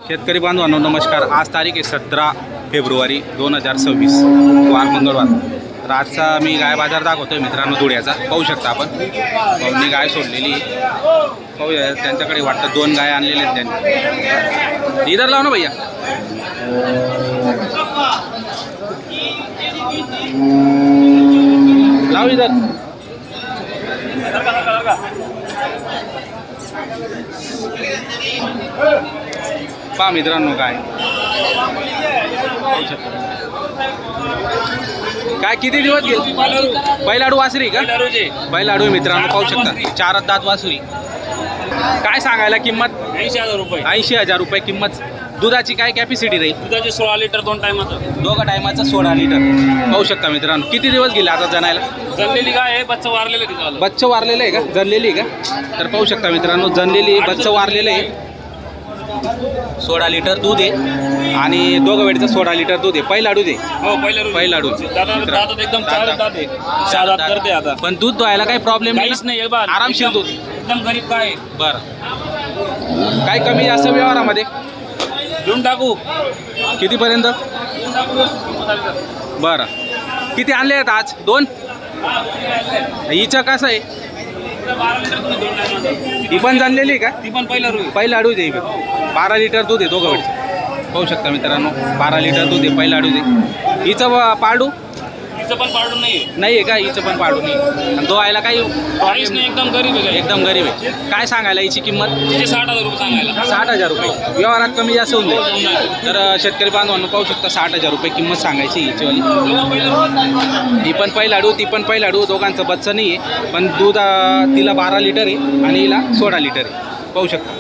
शेतकरी बांधवांनो नमस्कार। आज तारीख आहे 17 फेब्रुवारी 2026 वार मंगळवार। तर आजचा मी गाय बाजार दाखवतोय मित्रांनो धुळ्याचा। पाहू शकता आपण भाऊंनी गाय सोडलेली पाहूया। त्यांच्याकडे वाटतं 2 गाय आणलेले आहेत त्यांनी। इधर लाव ना भैया, लाव इधर। पहा मित्रांनो काय काय किती दिवस गेले? बैलाडू वासरी का? बैलाडू मित्रांनो पाहू शकता। 4 दात वासरी। काय सांगायला किंमत? 80,000 रुपये। 80,000 रुपये किंमत। दुधाची काय कॅपॅसिटी राहील? दुधाचे 16 लिटर 2 टायमाचं। दोघं टायमाचं 16 लिटर। पाहू शकता मित्रांनो। किती दिवस गेले आता जनायला? जनलेली गाय आहे, बच्चा वारलेलं तिथं। बच्चं वारलेलं आहे का? जनलेली आहे का? तर पाहू शकता मित्रांनो जनलेली बच्चं वारलेलं आहे। 16 लिटर दूध आहे आणि दोघं वेळचं 16 लिटर दूध आहे। पहिलाडू दे। हो पहिलाडू दादा एकदम 4 दात आहे। 4 दात करते आता। पण दूध धुवायला काही प्रॉब्लेम काहीच नाही आहे बा। आरामशीर दूध। एकदम गरीब गाय आहे। बरं काय कमी जास्त व्यवहारामध्ये देऊन टाकू कितीपर्यंत? बरं किती आणले आहेत आज? 2? हिचं कसं आहे? 12 लिटर दूध 2 टायमाचं। ही पण जाणलेली आहे का? ती पण पहिलाडू दे। 12 लिटर दूध आहे दोघं वेळचं। पाहू शकता मित्रांनो 12 लिटर दूध आहे। पहिलाडू दे। हिचं पाडू तिचं पण पाडून नाही नाही आहे का? हिचं पण पाडू नाही आणि धुवायला काही काहीच नाही। एकदम गरीब आहे। एकदम गरीब आहे। काय सांगायला हिची किंमत? तिचे 60,000 रुपये सांगायला। 60,000 रुपये। व्यवहारात कमी जास्त होऊन जाईल। तर शेतकरी बांधवांनो पाहू शकता 60,000 रुपये किंमत सांगायची हिचीवाली। ही पण पहिलाडू ती पण पहिलाडू। दोघांचं बच्चं नाही आहे पण दूध तिला 12 लिटर आहे आणि हिला 16 लिटर आहे। पाहू शकता।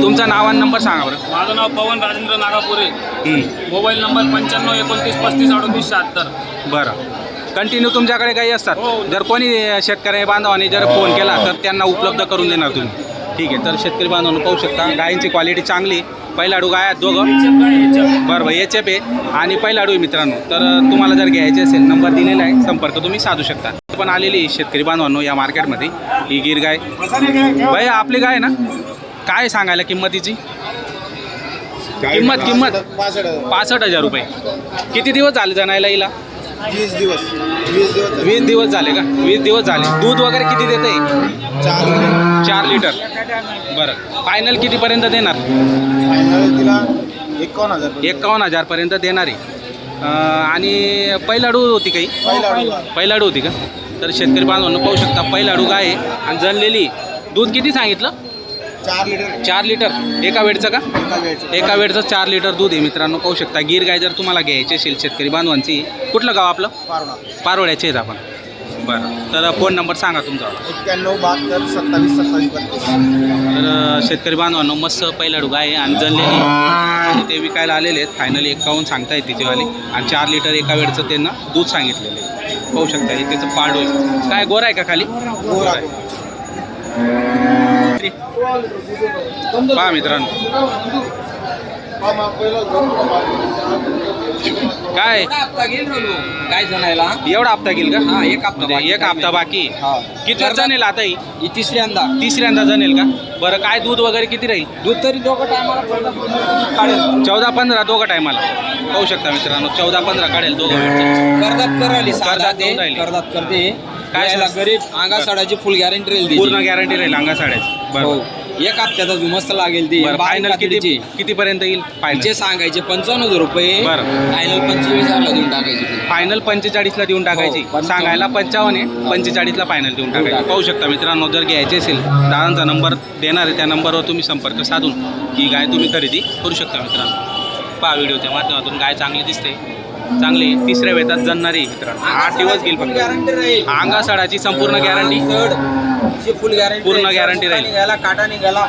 तुमचं नाव आणि नंबर सांगा बरं। माझं नाव पवन राजेंद्र नागापुरे। Mobile number 95 29 35 38 76। बरं कंटिन्यू तुमच्याकडे गाई असतात? हो। जर कोणी शेतकरी बांधवांनी जर फोन केला तर त्यांना उपलब्ध करून देणार तुम्ही? ठीक आहे। तर शेतकरी बांधवांनो पाहू शकता गायींची क्वालिटी चांगली। पहिलाडू गाय आहेत दोघं। बरं भाई एच एफ आहे आणि पहिलाडू आहे मित्रांनो। तर तुम्हाला जर घ्यायचे असेल नंबर दिलेला आहे, संपर्क तुम्ही साधू शकता। पण आलेली शेतकरी बांधवांनो या मार्केटमध्ये ही गिर गाय। भाई आपली गाय ना काय सांगायला किंमतीची? किंमत 65,000 रुपये। किती दिवस झाले जनायला हिला? 20 दिवस 20 दिवस झाले का? 20 दिवस झाले। दूध वगैरे किती देते? 4 लिटर। बरं फायनल कितीपर्यंत देणार? फायनल तिला 51,000 51,000 पर्यंत देणार आहे। आणि पहिलाडू होती काही? पहिलाडू होती का? तर शेतकरी बांधवांनो पाहू शकता पहिलाडू गाय आहे आणि जनलेली। दूध किती सांगितलं? 4 लिटर एका वेळचं का? एका वेळचं 4 लिटर दूध आहे मित्रांनो। पाहू शकता गिर गाय जर तुम्हाला घ्यायची असेल शेतकरी बांधवांची। कुठलं गाव आपलं? पारोड्याचे आहेत आपण। बरं तर फोन नंबर सांगा तुमचा। 91 72 27 27 तर शेतकरी बांधवांनो मस्त पहिलाडू गाय आहे आणि जनलेली आणि ते विकायला आलेले आहेत। फायनल 51 सांगतायत तिचेवाले आणि 4 लिटर एका वेळचं त्यांना दूध सांगितलेलं आहे। पाहू शकता हे त्याचं पाडू आहे। काय गोरा आहे का खाली? गोरा आहे। पहा मित्रांनो काय काय जणायला एवढा हप्ता गेल का? हा एक हप्ता म्हणजे एक हप्ता बाकी। किती जणेल आता ही? तिसऱ्यांदा जणेल का? बरं काय दूध वगैरे किती राहील? दूध तरी दोघं टायमाला 14-15 दोघं टायमाला। पाहू शकता मित्रांनो 14-15 काढेल दोघं। कर्जात करायली कर्जात देऊन राहिली। कर्जात करते काय काय गरीब अंगा साडाची फुल गॅरंटी राहील पूर्ण गॅरंटी राहील अंगा साड्याची। बरं एक हप्त्याचा मस्त लागेल ती। फायनल कितीपर्यंत येईल? जे सांगायचे 55,000 रुपये। बरं फायनल 25,000 देऊन टाकायची। फायनल 45ला देऊन टाकायची। हो, सांगायला 55 आहे, 45ला फायनल देऊन टाकायची। पाहू शकता मित्रांनो जर घ्यायचे असेल दादांचा नंबर देणार आहे, त्या नंबरवर तुम्ही संपर्क साधून ही गाय तुम्ही खरेदी करू शकता मित्रांनो। पहा व्हिडिओच्या माध्यमातून गाय चांगली दिसते, चांगली 3ऱ्या वेतात जणणारी मित्रांनो। 8 दिवस गेल फक्त। गॅरंटी राहील अंगा सडाची संपूर्ण गॅरंटी। फुल गॅरंटी पूर्ण गॅरंटी राहील। निघाला काटा निघाला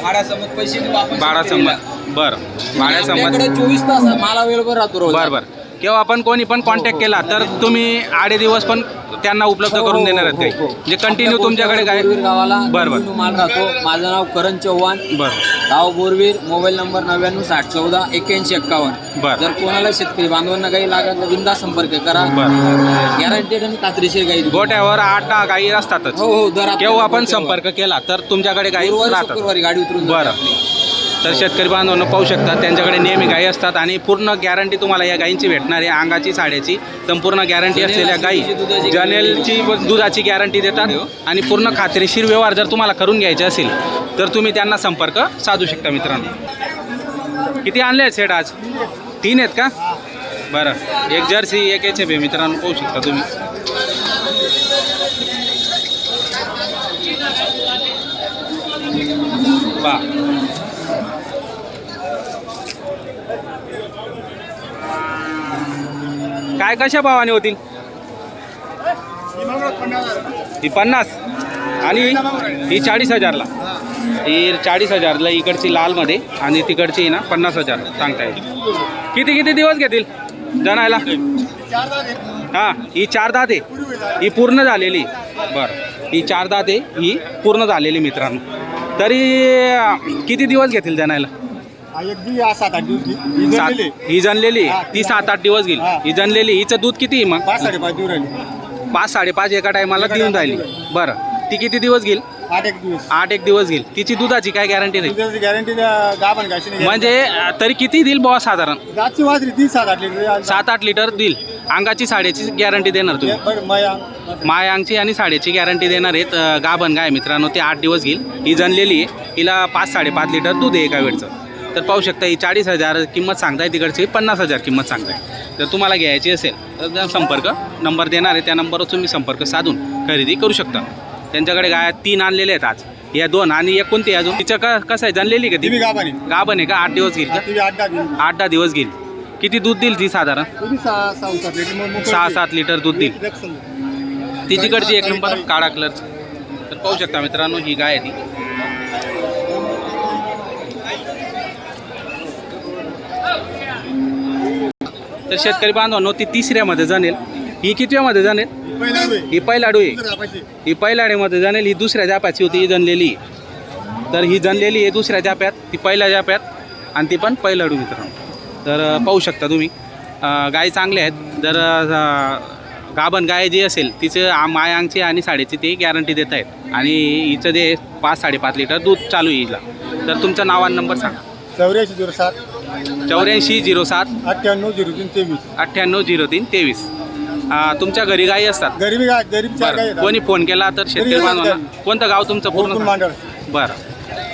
भाड्यासमत पैसे भाड्यासमत। बरं भाड्यासमत 24 तास मला वेळभर राहतो रोज। बरं किंवा आपण कोणी पण कॉन्टॅक्ट केला तर तुम्ही 8 दिवस पण त्यांना उपलब्ध करून देणार आहेत काही? म्हणजे कंटिन्यू तुमच्याकडे गाय? गावाला बरं माल राहतो। माझं नाव करण चव्हाण। बरं गाव बोरवीर, मोबाईल नंबर 9960148151. बरं. जर कोणाला शेतकरी बांधवांना काही लागत तर बिनधास्त संपर्क करा. बरं. गॅरंटेड आणि खात्रीशीर गाई देऊ. गोट्यावर 8-10 गायी असतातच. हो दर केव्हा आपण संपर्क केला तर तुमच्याकडे गायी राहतात. शुक्रवारी गाडी उतरून जाते बरं. आपली. तर शेतकरी बांधवांनो पाहू शकता त्यांच्याकडे नेहमी गायी असतात आणि पूर्ण गॅरंटी तुम्हाला या गायींची भेटणार आहे. अंगाची साड्याची संपूर्ण गॅरंटी असलेल्या गायी जनेलची व दुधाची गॅरंटी देतात आणि पूर्ण खात्रीशीर व्यवहार जर तुम्हाला करून घ्यायचे असेल तर तुम्ही त्यांना संपर्क साधू शकता मित्रांनो. किती आणले आहेत सेट आज? 3 आहेत का? बरं. एक जर्सी एक HF आहे मित्रांनो पाहू शकता तुम्ही. वा काय कशा भावाने होतील? ही 50 आणि ही 40,000ला. ही 40,000ला इकडची लालमध्ये आणि तिकडची ना 50,000 सांगता येईल. किती दिवस घेतील जणायला? हां ही 4 दात आहे. ही पूर्ण झालेली. बरं. ही 4 दात आहे. ही पूर्ण झालेली मित्रांनो. तरी किती दिवस घेतील जणायला? ही जनलेली ती 7-8 दिवस घेईल. ही जनलेली हिचं दूध किती मग? 5-5.5 एका टायमाला देऊन राहिली. बरं. ती किती दिवस घेईल? 8-1 दिवस घेईल. तिची दुधाची काय गॅरंटी राहील? म्हणजे तरी किती देईल बुवा साधारण? 7-8 लिटर देईल. अंगाची साड्याची गॅरंटी देणार तुम्ही? मायांगची आणि साड्याची गॅरंटी देणार आहेत. गाभण गाय मित्रांनो ते 8 दिवस घेईल. ही जनलेली आहे. हिला 5-5.5 लिटर दूध आहे एका वेळचं. तर पाहू शकता ही 40,000 किंमत सांगताय, तिकडची 50,000 किंमत सांगताय. जर तुम्हाला घ्यायची असेल तर संपर्क नंबर देणार आहे त्या नंबरवर तुम्ही संपर्क साधून खरेदी करू शकता. त्यांच्याकडे गाय 3 आणलेले आहेत आज. या 2 आणि एक कोणती अजून? तिचं कसं आहे जनलेली का ती? गाभण आहे का? 8 दिवस घेईल का? 8-10 दिवस घेईल. किती दूध देईल ती साधारण? 6-7 लिटर दूध देईल. ती तिकडची एक नंबर काळा कलरची. तर पाहू शकता मित्रांनो ही गाय आहे ती. तर शेतकरी बांधवांनो ती 3ऱ्यामध्ये जाणेल. ही कितव्यामध्ये जाणेल? ही पहिलाडू आहे. ही पहिलाडीमध्ये जाणेल. ही 2ऱ्या जाप्याची होती. ही जनलेली. तर ही जनलेली आहे 2ऱ्या जाप्यात. ती पहिल्या जाप्यात आणि ती पण पहिलाडू मित्रांनो. तर पाहू शकता तुम्ही गाय चांगल्या आहेत. जर गाभण गाय जी असेल तिचं मायांगची आणि साड्याची ती गॅरंटी देत आहेत आणि हिचं जे 5-5.5 लिटर दूध चालू आहे हिला. तर तुमचं नाव आणि नंबर सांगा. 8407 8407 980323. 980323. तुमच्या घरी गायी असतात? गरीबी गाय कोणी फोन केला तर शेतकरी बांधवांना? कोणतं गाव तुमचं पूर्ण? मांडळ. बरं.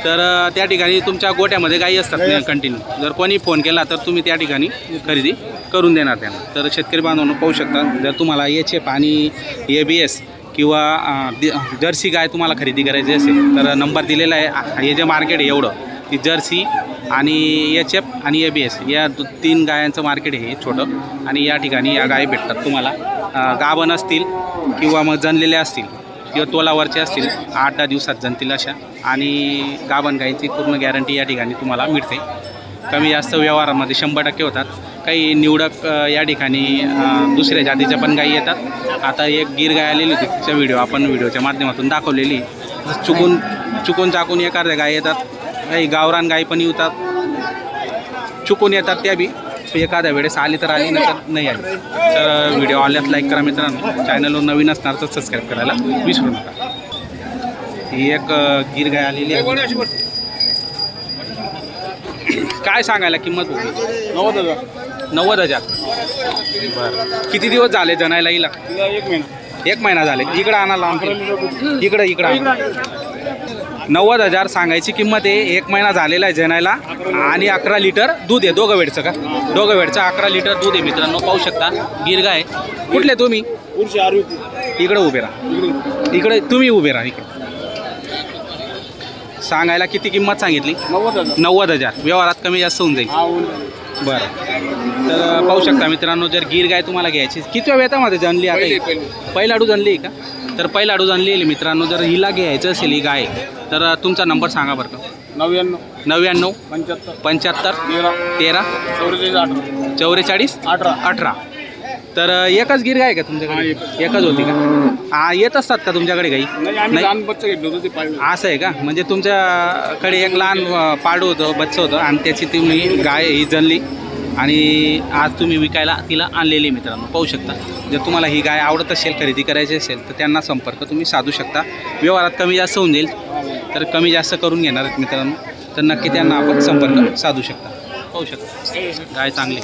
तर त्या ठिकाणी तुमच्या गोट्यामध्ये गायी असतात कंटिन्यू. जर कोणी फोन केला तर तुम्ही त्या ठिकाणी खरेदी करून देणार त्यांना. तर शेतकरी बांधवांनो पाहू शकता जर तुम्हाला HF आणि ABS किंवा जर्सी गाय तुम्हाला खरेदी करायची असेल तर नंबर दिलेला आहे. हे जे मार्केट आहे एवढं ती जर्सी आणि HF आणि ABS या 3 गायांचं मार्केट आहे छोटं. आणि या ठिकाणी या गायी भेटतात तुम्हाला. गाभण असतील किंवा मग जनलेल्या असतील किंवा तोलावरचे असतील 8-10 दिवसात जनतील अशा. आणि गाभण गायीची पूर्ण गॅरंटी या ठिकाणी तुम्हाला मिळते. कमी जास्त व्यवहारामध्ये 100% होतात. काही निवडक या ठिकाणी 2ऱ्या जातीच्या पण गायी येतात. आता एक गीर गाय आलेली होती तिचा व्हिडिओ आपण व्हिडिओच्या माध्यमातून दाखवलेली. चुकून चाकून एखाद्या गाय येतात. काही गावरान गाई पण येतात. चुकून येतात त्या बी. एखाद्या वेळेस आली तर आली नाही तर नाही आली. तर व्हिडिओ आल्यास लाईक करा मित्रांनो. चॅनलवर नवीन असणार तर सबस्क्राईब करायला विसरू नका. ही एक गीर गाय आलेली आहे. काय सांगायला किंमत होती? 90,000. बरं. किती दिवस झाले जनायला हिला? 1 महिना झाले. इकडं आणायला इकडं 90,000 सांगायची किंमत आहे. 1 महिना झालेला आहे जनायला आणि 11 लिटर दूध आहे. दोघं वेळचं का? दोघं वेळचं 11 लिटर दूध आहे मित्रांनो. पाहू शकता गिर गाय. कुठले तुम्ही? इकडं उभे राहा. इकडे तुम्ही उभे राहा. इकडे सांगायला किती किंमत सांगितली? 90,000. व्यवहारात कमी जास्त होऊन जाईल. बरं. तर पाहू शकता मित्रांनो जर गिर गाय तुम्हाला घ्यायची कितव्या वेतामध्ये जनली? आता पहिलाडू जनली आहे का? तर पहिलाडू जनलेली मित्रांनो. जर हिला घ्यायचं असेल ही गाय तर तुमचा नंबर सांगा बरं का. 99 75 13 44 18. तर एकच गिर गाय का तुमच्याकडे? एकच होती का? येत असतात का तुमच्याकडे गाई? नाही. असं आहे का? म्हणजे तुमच्याकडे एक लहान पाडू होतं, बच्चं होतं आणि त्याची तुम्ही गाय ही जनली आणि आज तुम्ही विकायला तिला आणलेली मित्रांनो, पाहू शकता. जर तुम्हाला ही गाय आवडत असेल, खरेदी करायची असेल तर त्यांना संपर्क तुम्ही साधू शकता. व्यवहारात कमी जास्त होऊन जाईल, तर कमी जास्त करून घेणार आहेत मित्रांनो, तर नक्की त्यांना आपण संपर्क साधू शकता. पाहू शकता गाय चांगली.